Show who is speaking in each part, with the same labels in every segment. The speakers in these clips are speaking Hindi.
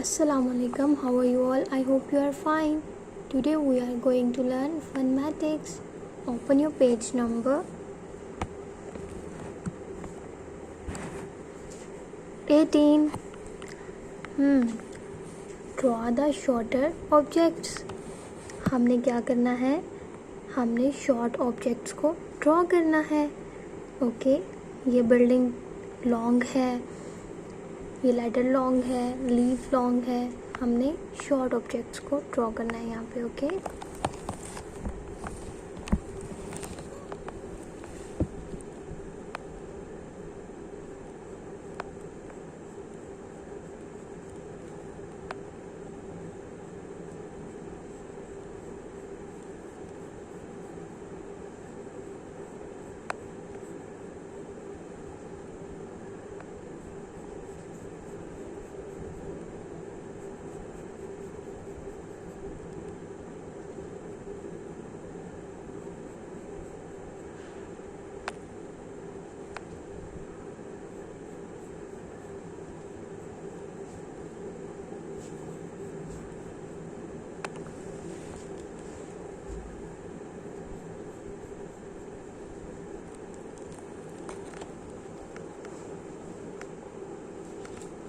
Speaker 1: Assalamualaikum, how are you all? I hope you are fine. Today we are going to learn phonetics. Open your page number 18. Draw the shorter objects. हमने क्या करना है? हमने शॉर्ट ऑब्जेक्ट्स को ड्रॉ करना है. ओके, ये बिल्डिंग लॉन्ग है, ये लेटर लॉन्ग है, लीफ लॉन्ग है. हमने शॉर्ट ऑब्जेक्ट्स को ड्रॉ करना है यहाँ पे. ओके,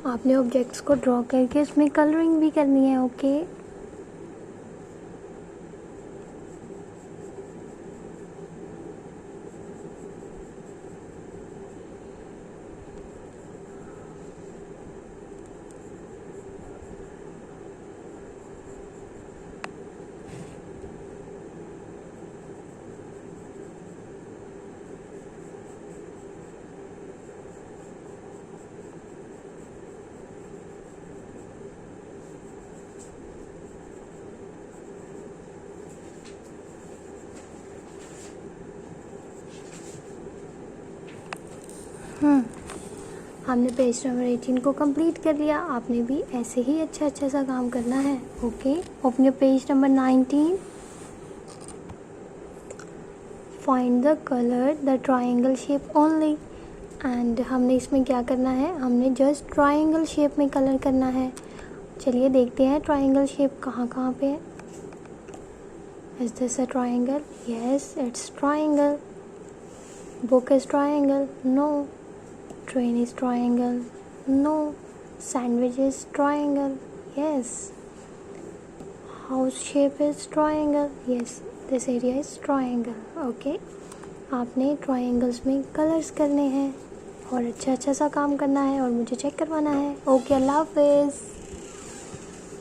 Speaker 1: आपने ऑब्जेक्ट्स को ड्रॉ करके इसमें कलरिंग भी करनी है. ओके, हमने पेज नंबर 18 को कंप्लीट कर लिया. आपने भी ऐसे ही अच्छा सा काम करना है. Okay, open your page number 19. Find the colour the triangle shape only. And हमने इसमें क्या करना है? हमने जस्ट ट्राइंगल शेप में कलर करना है. चलिए देखते हैं ट्राइंगल शेप कहाँ पे है. Is this a triangle? Yes, it's triangle. Book is triangle? No. Train is triangle? No. Sandwich is triangle? Yes. House shape is triangle? Yes. This area is triangle. Okay. आपने ट्राइंगल्स में कलर्स करने हैं और अच्छा सा काम करना है और मुझे चेक करवाना है. ओके, अल्लाह हाफिज़.